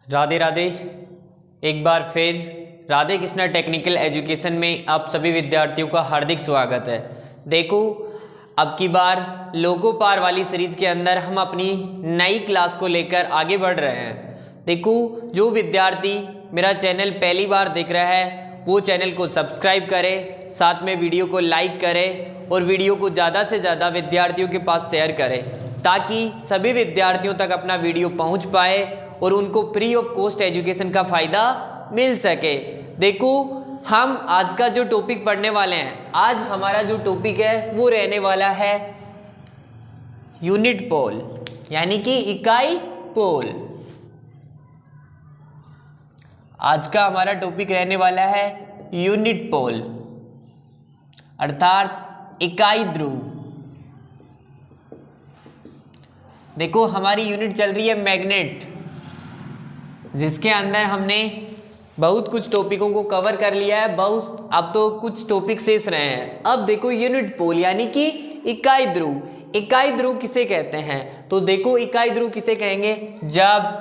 राधे राधे। एक बार फिर Radhe Krishna technical education में आप सभी विद्यार्थियों का हार्दिक स्वागत है। देखो, अब की बार लोगो पार वाली सीरीज के अंदर हम अपनी नई क्लास को लेकर आगे बढ़ रहे हैं। देखो, जो विद्यार्थी मेरा चैनल पहली बार देख रहा है वो चैनल को सब्सक्राइब करे, साथ में वीडियो को लाइक करे और वीडियो को ज़्यादा से ज़्यादा विद्यार्थियों के पास शेयर करे ताकि सभी विद्यार्थियों तक अपना वीडियो पहुंच पाए और उनको फ्री ऑफ कॉस्ट एजुकेशन का फ़ायदा मिल सके। देखो, हम आज का जो टॉपिक पढ़ने वाले हैं, आज हमारा जो टॉपिक है वो रहने वाला है यूनिट पोल, यानी कि इकाई पोल। आज का हमारा टॉपिक रहने वाला है यूनिट पोल अर्थात इकाई ध्रुव। देखो, हमारी यूनिट चल रही है मैग्नेट, जिसके अंदर हमने बहुत कुछ टॉपिकों को कवर कर लिया है। अब तो कुछ टॉपिक शेष रहे हैं। अब देखो, यूनिट पोल यानी कि इकाई ध्रुव। इकाई ध्रुव किसे कहते हैं? तो देखो, इकाई ध्रुव किसे कहेंगे? जब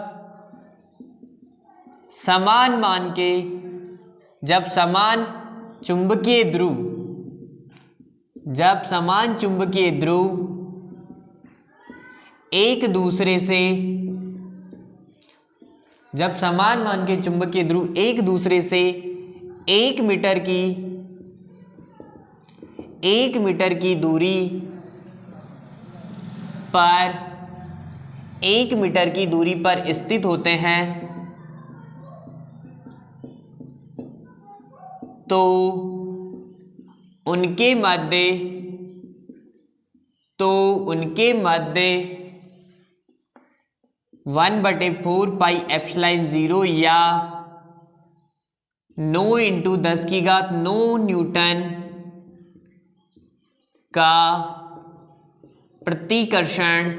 समान चुंबकीय ध्रुव एक दूसरे से एक मीटर की दूरी पर स्थित होते हैं तो उनके मध्य 1/4πε0 या 9×10⁹ न्यूटन का प्रतिकर्षण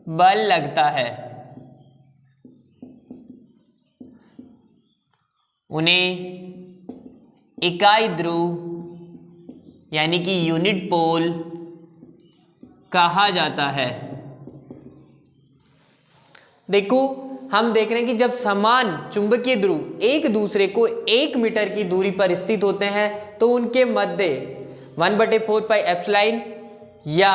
बल लगता है। उन्हें इकाई ध्रुव यानी कि यूनिट पोल कहा जाता है। देखो, हम देख रहे हैं कि जब समान चुंबकीय ध्रुव एक दूसरे को 1 मीटर की दूरी पर स्थित होते हैं तो उनके मध्य 1/4πε या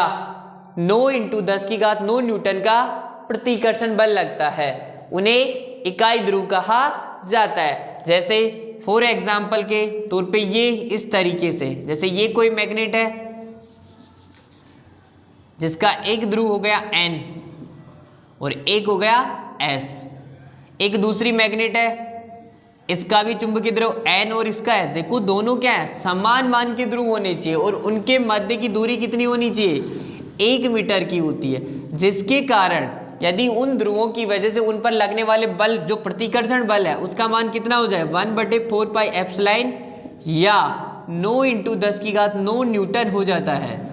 9×10⁹ न्यूटन का प्रतिकर्षण बल लगता है। उन्हें इकाई ध्रुव कहा जाता है। जैसे फॉर एग्जाम्पल के तौर पे ये इस तरीके से, जैसे ये कोई मैग्नेट है जिसका एक ध्रुव हो गया N और एक हो गया S। एक दूसरी मैग्नेट है, इसका भी चुंबकीय ध्रुव N और इसका S। देखो, दोनों क्या है? समान मान के ध्रुव होने चाहिए और उनके मध्य की दूरी कितनी होनी चाहिए? 1 मीटर की होती है, जिसके कारण यदि उन ध्रुवों की वजह से उन पर लगने वाले बल, जो प्रतिकर्षण बल है, उसका मान कितना हो जाए? 1/4πε या 9×10⁹ न्यूटन हो जाता है।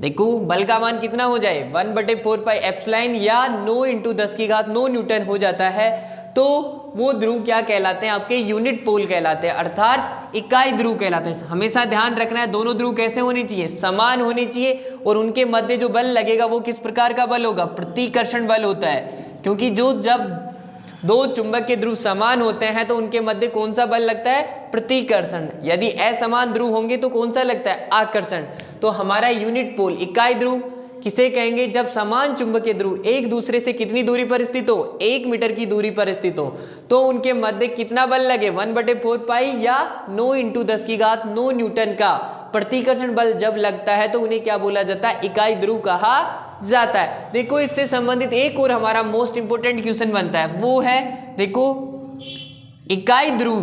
देखो, बल का मान कितना हो जाए? 1/4πε या 9×10⁹ न्यूटन हो जाता है। तो वो ध्रुव क्या कहलाते हैं? आपके यूनिट पोल कहलाते हैं, अर्थात इकाई ध्रुव कहलाते हैं। हमेशा ध्यान रखना है, दोनों ध्रुव कैसे होने चाहिए? समान होने चाहिए और उनके मध्य जो बल लगेगा वो किस प्रकार का बल होगा? प्रतिकर्षण बल होता है। क्योंकि जब दो चुंबकीय ध्रुव समान होते हैं तो उनके मध्य कौन सा बल लगता है? प्रतिकर्षण। यदि असमान ध्रुव होंगे तो कौन सा लगता है? आकर्षण। तो हमारा यूनिट पोल इकाई ध्रुव किसे कहेंगे? जब समान चुंबकीय ध्रुव एक दूसरे से कितनी दूरी पर स्थित हो? 1 मीटर की दूरी पर स्थित हो तो उनके मध्य कितना बल लगे? 1/4π या 9×10⁹ न्यूटन का प्रतिकर्षण बल जब लगता है तो उन्हें क्या बोला जाता है? इकाई ध्रुव कहा जाता है। देखो, इससे संबंधित एक और हमारा मोस्ट इंपोर्टेंट क्वेश्चन बनता है, वो है, देखो, इकाई ध्रुव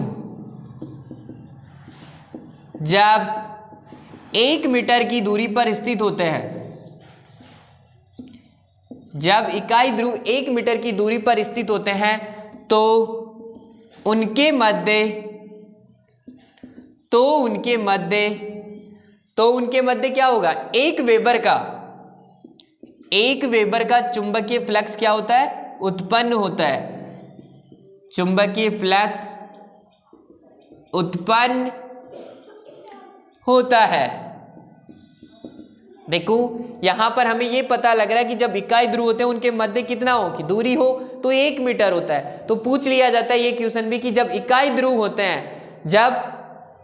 जब 1 मीटर की दूरी पर स्थित होते हैं, जब इकाई ध्रुव 1 मीटर की दूरी पर स्थित होते हैं तो उनके मध्य क्या होगा? 1 वेबर का चुंबकीय फ्लक्स क्या होता है? उत्पन्न होता है। चुंबकीय फ्लक्स उत्पन्न होता है। देखो यहां पर हमें ये पता लग रहा है कि जब इकाई ध्रुव होते हैं उनके मध्य कितना हो कि दूरी हो तो 1 मीटर होता है। तो पूछ लिया जाता है ये क्वेश्चन भी कि जब इकाई ध्रुव होते हैं, जब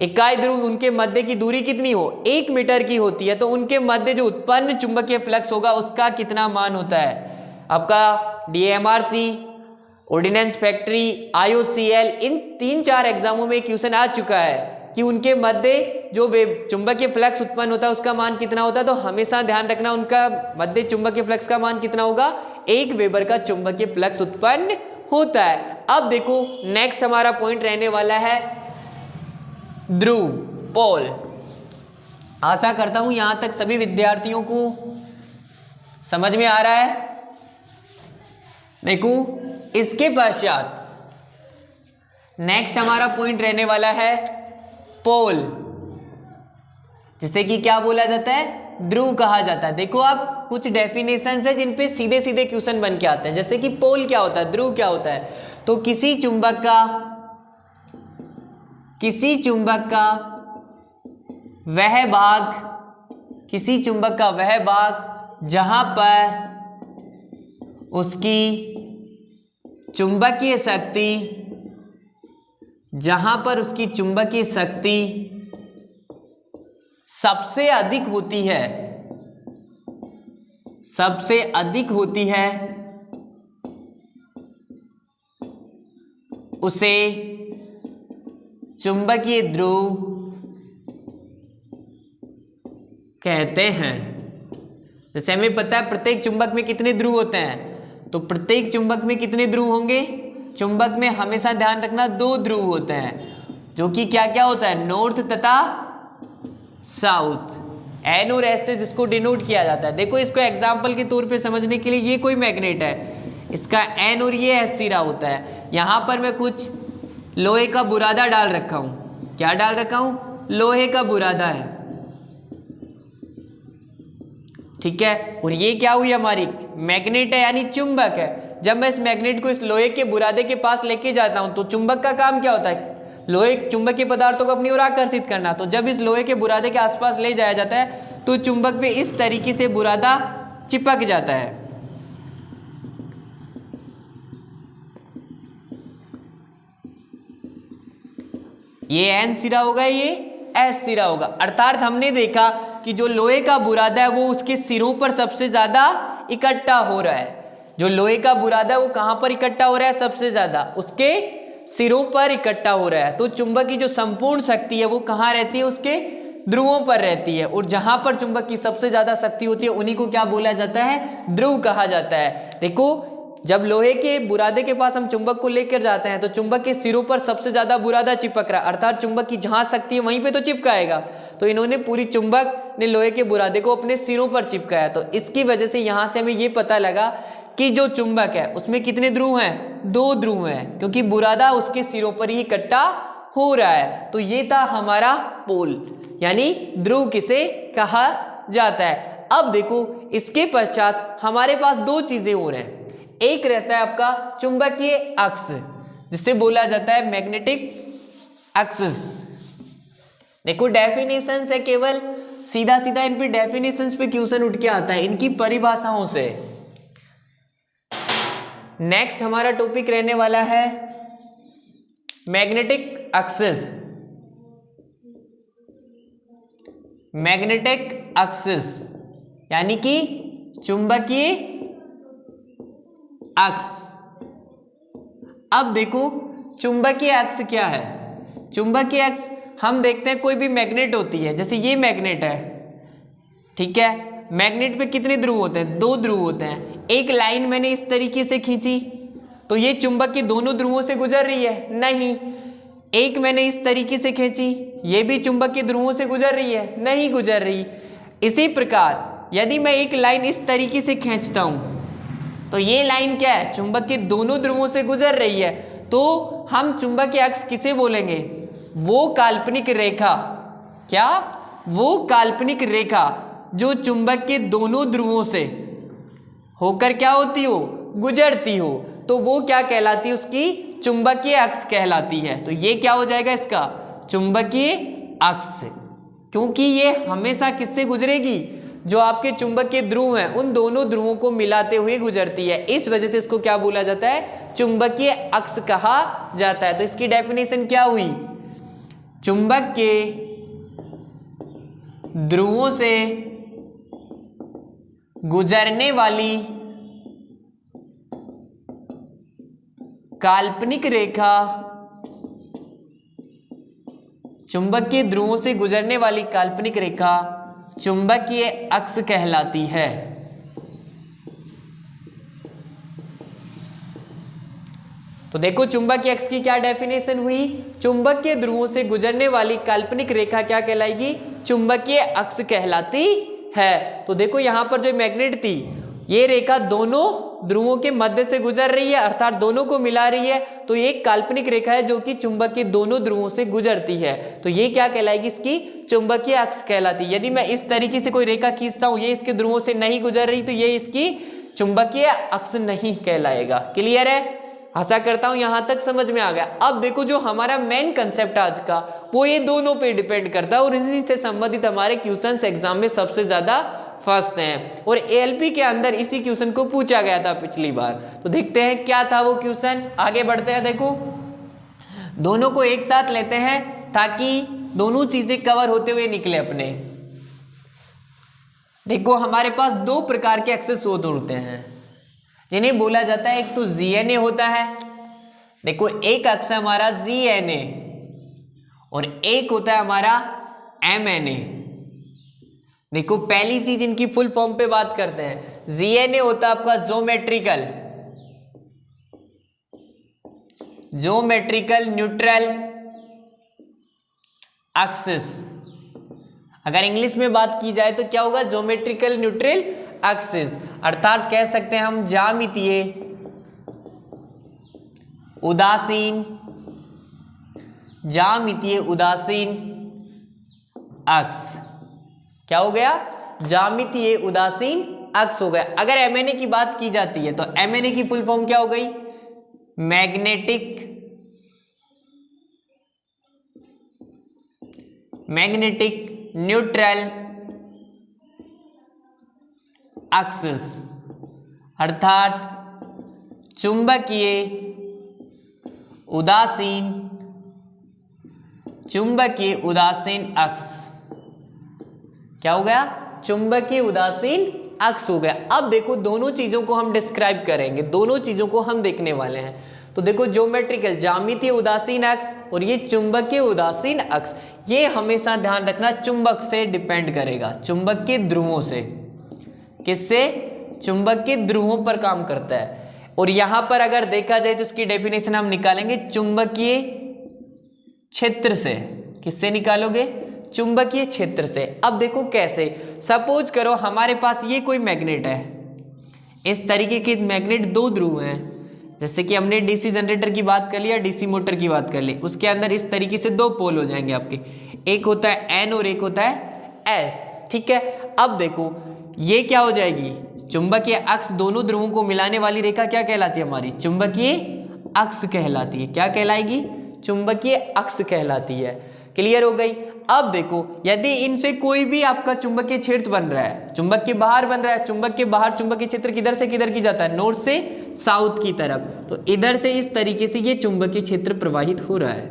इकाई ध्रुव उनके मध्य की दूरी कितनी हो 1 मीटर की होती है, तो उनके मध्य जो उत्पन्न चुंबकीय फ्लक्स होगा उसका कितना मान होता है। आपका DMRC, ऑर्डिनेंस फैक्ट्री, IOCL, इन 3-4 एग्जामों में क्वेश्चन आ चुका है कि उनके मध्य जो चुंबकीय फ्लक्स उत्पन्न होता है उसका मान कितना होता है। तो हमेशा ध्यान रखना उनका मध्य चुंबकीय फ्लक्स का मान कितना होगा, 1 वेबर का चुंबकीय फ्लक्स उत्पन्न होता है। अब देखो नेक्स्ट हमारा पॉइंट रहने वाला है ध्रुव, पोल। आशा करता हूं यहां तक सभी विद्यार्थियों को समझ में आ रहा है। देखो इसके पश्चात नेक्स्ट हमारा पॉइंट रहने वाला है पोल, जिसे कि क्या बोला जाता है, ध्रुव कहा जाता है। देखो आप कुछ डेफिनेशंस है जिन पे सीधे सीधे क्वेश्चन बन के आते हैं, जैसे कि पोल क्या होता है, ध्रुव क्या होता है। तो किसी चुंबक का वह भाग जहां पर उसकी चुंबकीय शक्ति सबसे अधिक होती है उसे चुंबकीय ध्रुव कहते हैं। जैसे हमें पता है प्रत्येक चुंबक में कितने ध्रुव होते हैं, तो प्रत्येक चुंबक में कितने ध्रुव होंगे, चुंबक में हमेशा ध्यान रखना 2 ध्रुव होते हैं, जो कि क्या क्या होता है, नॉर्थ तथा साउथ, N और S से जिसको डिनोट किया जाता है। देखो इसको एग्जाम्पल के तौर पे समझने के लिए, ये कोई मैग्नेट है, इसका N और ये S सिरा होता है। यहां पर मैं कुछ लोहे का बुरादा डाल रखा हूं। क्या डाल रखा हूं, लोहे का बुरादा है, ठीक है। और ये क्या हुई, हमारी मैग्नेट है यानी चुंबक है। जब मैं इस मैग्नेट को इस लोहे के बुरादे के पास लेके जाता हूं, तो चुंबक का काम क्या होता है, लोहे चुंबकीय पदार्थों को अपनी ओर आकर्षित करना। तो जब इस लोहे के बुरादे के आसपास ले जाया जाता है तो चुंबक पे इस तरीके से बुरादा चिपक जाता है। ये N सिरा होगा, ये S सिरा होगा। अर्थात हमने देखा कि जो लोहे का बुरादा है वो उसके सिरों पर सबसे ज्यादा इकट्ठा हो रहा है। जो लोहे का बुरादा है वो कहां पर इकट्ठा हो रहा है, सबसे ज्यादा उसके सिरों पर इकट्ठा हो रहा है। तो चुंबक की जो संपूर्ण शक्ति है वो कहां रहती है, उसके ध्रुवों पर रहती है। और जहां पर चुंबक की सबसे ज्यादा शक्ति होती है उन्हीं को क्या बोला जाता है, ध्रुव कहा जाता है। देखो जब लोहे के बुरादे के पास हम चुंबक को लेकर जाते हैं तो चुंबक के सिरों पर सबसे ज्यादा बुरादा चिपक रहा है, अर्थात चुंबक की जहां शक्ति है वहीं पे तो चिपकाएगा। तो इन्होंने पूरी चुंबक ने लोहे के बुरादे को अपने सिरों पर चिपकाया। तो इसकी वजह से यहां से हमें ये पता लगा कि जो चुंबक है उसमें कितने ध्रुव हैं, 2 ध्रुव हैं, क्योंकि बुरादा उसके सिरों पर ही इकट्ठा हो रहा है। तो ये था हमारा पोल, यानी ध्रुव किसे कहा जाता है। अब देखो इसके पश्चात हमारे पास 2 चीजें और हैं। एक रहता है आपका चुंबकीय अक्ष, जिसे बोला जाता है मैग्नेटिक एक्सिस। देखो डेफिनेशंस है, केवल सीधा सीधा इन पे डेफिनेशंस पे क्वेश्चन उठ के आता है, इनकी परिभाषाओं से। नेक्स्ट हमारा टॉपिक रहने वाला है मैग्नेटिक एक्सिस। मैग्नेटिक एक्सिस यानी कि चुंबकीय अक्ष। अब देखो चुंबकीय अक्ष क्या है। चुंबकीय अक्ष हम देखते हैं कोई भी मैग्नेट होती है, जैसे ये मैग्नेट है, ठीक है। मैग्नेट पे कितने ध्रुव होते हैं, 2 ध्रुव होते हैं। एक लाइन मैंने इस तरीके से खींची तो ये चुंबक के दोनों ध्रुवों से गुजर रही है, नहीं। एक मैंने इस तरीके से खींची, ये भी चुंबक के ध्रुवों से गुजर रही है, नहीं गुजर रही। इसी प्रकार यदि मैं एक लाइन इस तरीके से खींचता हूं तो ये लाइन क्या है, चुंबक के दोनों ध्रुवों से गुजर रही है। तो हम चुंबकीय अक्ष किसे बोलेंगे, वो काल्पनिक रेखा, क्या, वो काल्पनिक रेखा जो चुंबक के दोनों ध्रुवों से होकर क्या होती हो, गुजरती हो, तो वो क्या कहलाती है, उसकी चुंबकीय अक्ष कहलाती है। तो ये क्या हो जाएगा इसका, चुंबकीय अक्ष, क्योंकि ये हमेशा किससे गुजरेगी, जो आपके चुंबक के ध्रुव हैं उन दोनों ध्रुवों को मिलाते हुए गुजरती है। इस वजह से इसको क्या बोला जाता है? चुंबकीय अक्ष कहा जाता है। तो इसकी डेफिनेशन क्या हुई? चुंबक के ध्रुवों से गुजरने वाली काल्पनिक रेखा, चुंबक के ध्रुवों से गुजरने वाली काल्पनिक रेखा चुंबकीय अक्ष कहलाती है। तो देखो चुंबकीय अक्ष की क्या डेफिनेशन हुई? चुंबक के ध्रुवों से गुजरने वाली काल्पनिक रेखा क्या कहलाएगी? चुंबकीय अक्ष कहलाती है। तो देखो यहां पर जो मैग्नेट थी, ये रेखा दोनों ध्रुवों के मध्य से गुजर रही है, अर्थात दोनों को मिला रही है। तो ये एक काल्पनिक रेखा है जो कि चुंबक के दोनों ध्रुवों से गुजरती है। तो ये क्या कहलाएगी? इसकी चुंबकीय अक्ष कहलाती है। यदि मैं इस तरीके से कोई रेखा खींचता हूं, ये इसके ध्रुवों से नहीं गुजर रही, तो ये इसकी चुंबकीय अक्ष नहीं कहलाएगा। क्लियर है? आशा करता हूं यहां तक समझ में आ गया। अब देखो जो हमारा मेन कंसेप्ट आज का, वो ये दोनों पे डिपेंड करता है और इन्हीं से संबंधित हमारे क्वेश्चंस एग्जाम में सबसे ज्यादा फंसते हैं और एएलपी के अंदर इसी क्वेश्चन को पूछा गया था पिछली बार। तो देखते हैं क्या था वो क्वेश्चन, आगे बढ़ते हैं। देखो दोनों को एक साथ लेते हैं ताकि दोनों चीजें कवर होते हुए निकले अपने। देखो हमारे पास दो प्रकार के एक्सेस होते हैं जिन्हें बोला जाता है, एक तो जीएनए होता है। देखो एक अक्ष है हमारा जीएनए और एक होता है हमारा एमएनए। देखो पहली चीज इनकी फुल फॉर्म पे बात करते हैं। जीएनए होता है आपका ज्योमेट्रिकल न्यूट्रल एक्सिस। अगर इंग्लिश में बात की जाए तो क्या होगा? ज्योमेट्रिकल न्यूट्रल एक्सिस, अर्थात कह सकते हैं हम ज्यामितीय उदासीन अक्ष। क्या हो गया? ज्यामितीय उदासीन अक्ष हो गया। अगर एमएनए की बात की जाती है तो एमएनए की फुल फॉर्म क्या हो गई? मैग्नेटिक न्यूट्रल एक्सिस, अर्थात चुंबकीय उदासीन अक्ष। क्या हो गया? चुंबकीय उदासीन अक्ष हो गया। अब देखो दोनों चीजों को हम डिस्क्राइब करेंगे, दोनों चीजों को हम देखने वाले हैं। तो देखो ज्योमेट्रिकल ज्यामितीय उदासीन अक्ष और ये चुंबकीय उदासीन अक्ष, ये हमेशा ध्यान रखना चुंबक से डिपेंड करेगा, चुंबक के ध्रुवों से। किससे? चुंबक के ध्रुवों पर काम करता है। और यहां पर अगर देखा जाए तो इसकी डेफिनेशन हम निकालेंगे चुंबकीय क्षेत्र से। किससे निकालोगे? चुंबकीय क्षेत्र से। अब देखो कैसे, सपोज करो हमारे पास ये कोई मैग्नेट है, इस तरीके के मैग्नेट दो ध्रुव हैं, जैसे कि हमने डीसी जनरेटर की बात कर ली या डीसी मोटर की बात कर ली, उसके अंदर इस तरीके से दो पोल हो जाएंगे आपके, एक होता है एन और एक होता है एस। ठीक है, अब देखो ये क्या हो जाएगी? चुंबकीय अक्ष, दोनों ध्रुवों को मिलाने वाली रेखा क्या कहलाती है? हमारी चुंबकीय अक्ष कहलाती है। क्या कहलाएगी? चुंबकीय अक्ष कहलाती है। क्लियर हो गई? अब देखो यदि इनसे कोई भी आपका चुंबकीय क्षेत्र बन रहा है, चुंबक के बाहर बन रहा है, चुंबक के बाहर चुंबकीय क्षेत्र किधर से किधर की जाता है? नॉर्थ से साउथ की तरफ। तो इधर से इस तरीके से ये चुंबकीय क्षेत्र प्रवाहित हो रहा है।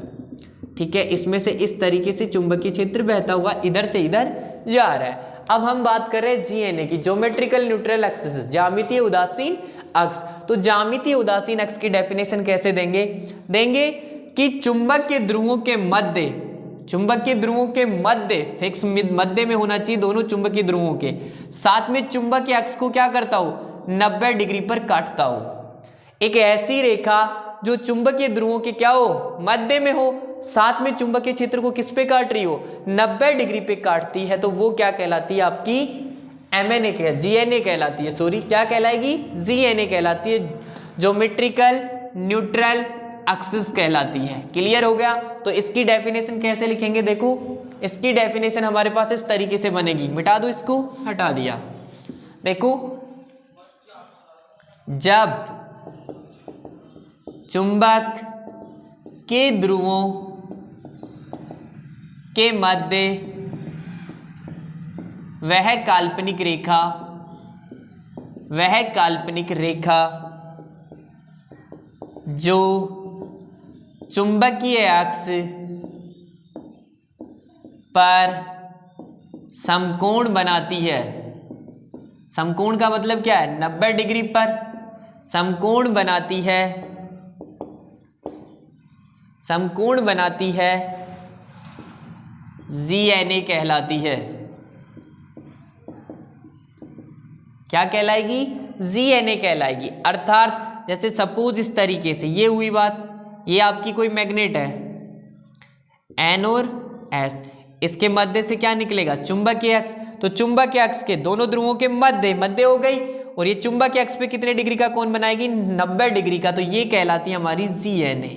ठीक है, इसमें से इस तरीके से चुंबकीय क्षेत्र बहता हुआ इधर से इधर जा रहा है। अब हम बात कर रहे हैं जीएनए की, ज्योमेट्रिकल न्यूट्रल एक्सिस, ज्यामितीय उदासीन अक्ष। तो ज्यामितीय उदासीन अक्ष की डेफिनेशन कैसे देंगे? देंगे कि चुंबक के ध्रुवों के मध्य, चुंबक के ध्रुवों के मध्य, फिक्स मध्य में होना चाहिए दोनों चुंबकीय ध्रुवों के, साथ में चुंबकीय अक्ष को क्या करता हूं? 90 डिग्री पर काटता हूं। एक ऐसी रेखा जो चुंबकीय ध्रुवों के क्या हो? मध्य में हो, साथ में चुंबकीय क्षेत्र को किस पे काट रही हो? 90 डिग्री पे काटती है, तो वो क्या कहलाती है? आपकी एमएनए के जीएनए कहलाती है। सॉरी, क्या कहलाएगी? जीएनए कहलाती है, ज्योमेट्रिकल न्यूट्रल एक्सिस कहलाती है। क्लियर हो गया? तो इसकी डेफिनेशन कैसे लिखेंगे? देखो इसकी डेफिनेशन हमारे पास इस तरीके से बनेगी, मिटा दो इसको, हटा दिया। देखो जब चुंबक के ध्रुवों के मध्य वह काल्पनिक रेखा जो चुंबकीय अक्ष पर समकोण बनाती है। समकोण का मतलब क्या है? 90 डिग्री पर समकोण बनाती है, ZNA कहलाती है। क्या कहलाएगी? ZNA कहलाएगी। अर्थात जैसे सपोज इस तरीके से ये हुई बात, ये आपकी कोई मैग्नेट है N और S, इसके मध्य से क्या निकलेगा? चुंबकीय अक्ष। तो चुंबकीय अक्ष के दोनों ध्रुवों के मध्य हो गई, और ये चुंबकीय अक्ष पे कितने डिग्री का कोण बनाएगी? 90 डिग्री का। तो ये कहलाती है हमारी ZNA।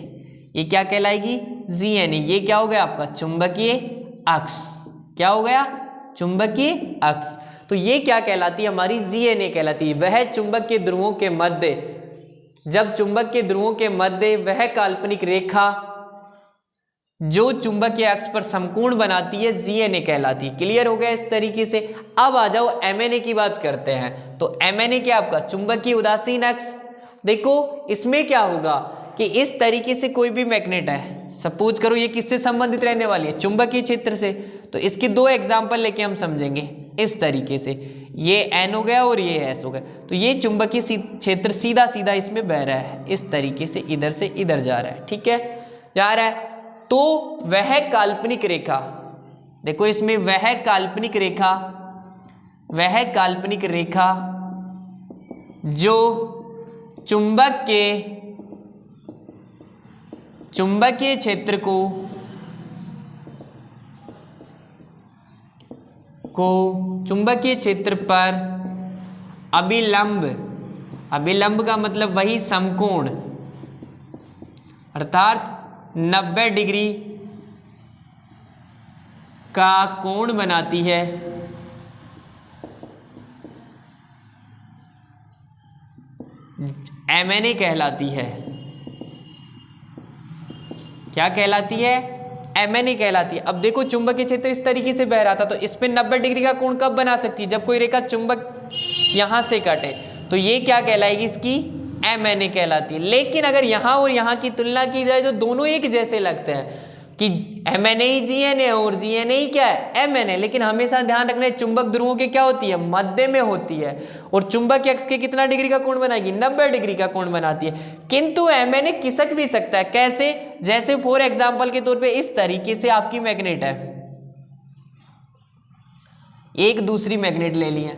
ये क्या कहलाएगी? ZNA। ये क्या हो गया आपका? चुंबकीय अक्ष। क्या हो गया? चुंबकीय अक्ष। तो ये क्या कहलाती है? हमारी ZNA कहलाती है। वह चुंबक के ध्रुवों के मध्य, जब चुंबक के ध्रुवों के मध्य वह काल्पनिक रेखा जो चुंबकीय अक्ष पर समकोण बनाती है, ZNA कहलाती है। क्लियर हो गया इस तरीके से। अब आ जाओ MNA की बात करते हैं। तो MNA क्या आपका? चुंबकीय उदासीन अक्ष। देखो इसमें क्या होगा कि इस तरीके से कोई भी मैग्नेट है, सपोज करो ये किससे संबंधित रहने वाली है? चुंबकीय क्षेत्र से। तो इसके दो एग्जाम्पल लेके हम समझेंगे इस तरीके से। ये N हो गया और ये S हो गया। तो ये चुंबकीय क्षेत्र सीधा सीधा इसमें बह रहा है, इस तरीके से इधर से इधर जा रहा है। ठीक है, जा रहा है। तो वह काल्पनिक रेखा, देखो इसमें वह काल्पनिक रेखा जो चुंबकीय क्षेत्र को चुंबकीय क्षेत्र पर अभिलंब का मतलब वही समकोण, अर्थात 90 डिग्री का कोण बनाती है, MNA कहलाती है। क्या कहलाती है? MNA कहलाती है। अब देखो चुंबकीय क्षेत्र इस तरीके से बह रहा था, तो इस पे 90 डिग्री का कोण कब बना सकती है? जब कोई रेखा चुंबक यहां से काटे। तो ये क्या कहलाएगी? इसकी MNA कहलाती है। लेकिन अगर यहाँ और यहाँ की तुलना की जाए तो दोनों एक जैसे लगते हैं कि MNA ही ZNA और ZNA ही क्या है? MNA। लेकिन हमेशा ध्यान रखना है चुंबक ध्रुवों के क्या होती है? मध्य में होती है। और चुंबकीय अक्ष के कितना डिग्री का कोण बनाएगी? 90 डिग्री का कोण बनाती है। किंतु MNA खिसक भी सकता है। कैसे? जैसे फॉर एग्जाम्पल के तौर पे इस तरीके से आपकी मैग्नेट है, एक दूसरी मैग्नेट ले लिया।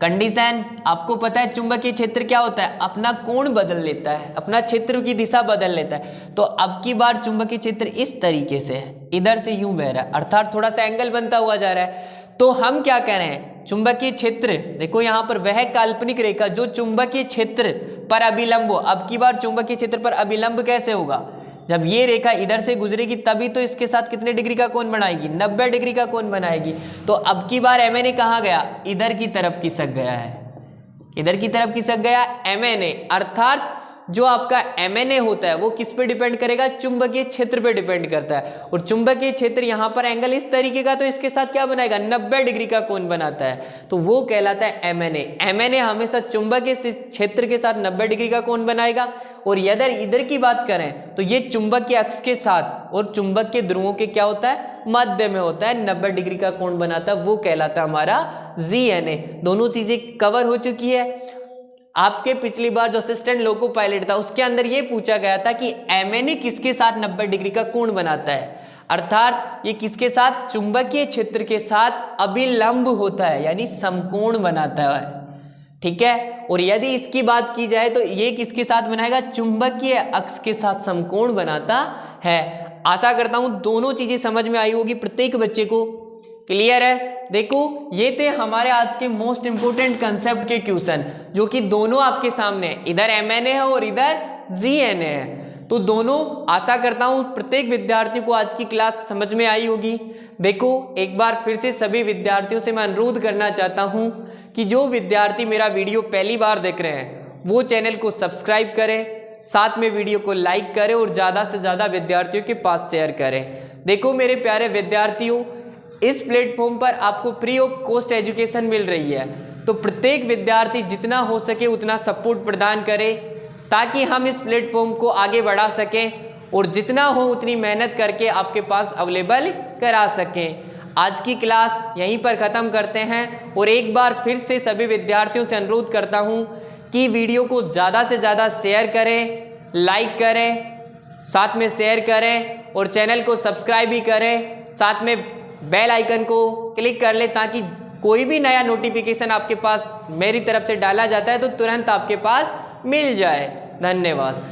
कंडीशन आपको पता है चुंबकीय क्षेत्र क्या होता है? अपना कोण बदल लेता है, अपना क्षेत्र की दिशा बदल लेता है। तो अब की बार चुंबकीय क्षेत्र इस तरीके से है, इधर से यूं बह रहा है, अर्थात थोड़ा सा एंगल बनता हुआ जा रहा है। तो हम क्या कह रहे हैं? चुंबकीय क्षेत्र, देखो यहां पर वह काल्पनिक रेखा जो चुंबकीय क्षेत्र पर अभिलंब हो। अब की बार चुंबकीय क्षेत्र पर अभिलंब कैसे होगा? जब ये रेखा इधर से गुजरेगी तभी तो इसके साथ कितने डिग्री का कोण बनाएगी? 90 डिग्री का कोण बनाएगी। तो अब की बार MNA कहाँ गया? इधर की तरफ खिसक गया है, इधर की तरफ खिसक गया MNA। अर्थात जो आपका MNA होता है वो किस पे डिपेंड करेगा? चुंबकीय क्षेत्र पे डिपेंड करता है। और चुंबकीय क्षेत्र यहाँ पर एंगल इस तरीके का, तो इसके साथ क्या बनाएगा? 90 डिग्री का कोण बनाता है। तो वो कहलाता है MNA। MNA हमेशा चुंबकीय क्षेत्र के साथ 90 डिग्री का कोण बनाएगा। और यदि इधर की बात करें तो ये चुंबकीय अक्ष के साथ और चुंबक के ध्रुवों के क्या होता है? मध्य में होता है, 90 डिग्री का कोण बनाता है। वो कहलाता है हमारा ZNA। दोनों चीजें कवर हो चुकी है। आपके पिछली बार जो असिस्टेंट लोको पायलट था उसके अंदर ये पूछा गया था कि MNA किसके साथ 90 डिग्री का कोण बनाता है? अर्थात ये किसके साथ? चुंबकीय क्षेत्र के साथ अभिलंब होता है, यानी समकोण बनाता है। ठीक है। और यदि इसकी बात की जाए तो ये किसके साथ बनाएगा? चुंबकीय अक्ष के साथ समकोण बनाता है। आशा करता हूं दोनों चीजें समझ में आई होगी प्रत्येक बच्चे को। क्लियर है? देखो ये थे हमारे आज के मोस्ट इंपोर्टेंट कंसेप्ट के क्वेश्चन, जो कि दोनों आपके सामने है, इधर MNA है और इधर ZNA है। तो दोनों आशा करता हूं प्रत्येक विद्यार्थी को आज की क्लास समझ में आई होगी। देखो एक बार फिर से सभी विद्यार्थियों से मैं अनुरोध करना चाहता हूं कि जो विद्यार्थी मेरा वीडियो पहली बार देख रहे हैं वो चैनल को सब्सक्राइब करें, साथ में वीडियो को लाइक करें और ज़्यादा से ज़्यादा विद्यार्थियों के पास शेयर करें। देखो मेरे प्यारे विद्यार्थियों, इस प्लेटफॉर्म पर आपको फ्री ऑफ कॉस्ट एजुकेशन मिल रही है। तो प्रत्येक विद्यार्थी जितना हो सके उतना सपोर्ट प्रदान करे ताकि हम इस प्लेटफॉर्म को आगे बढ़ा सकें और जितना हो उतनी मेहनत करके आपके पास अवेलेबल करा सकें। आज की क्लास यहीं पर ख़त्म करते हैं और एक बार फिर से सभी विद्यार्थियों से अनुरोध करता हूं कि वीडियो को ज़्यादा से ज़्यादा शेयर करें, लाइक करें, साथ में शेयर करें और चैनल को सब्सक्राइब भी करें, साथ में बेल आइकन को क्लिक कर लें ताकि कोई भी नया नोटिफिकेशन आपके पास मेरी तरफ से डाला जाता है तो तुरंत आपके पास मिल जाए। धन्यवाद।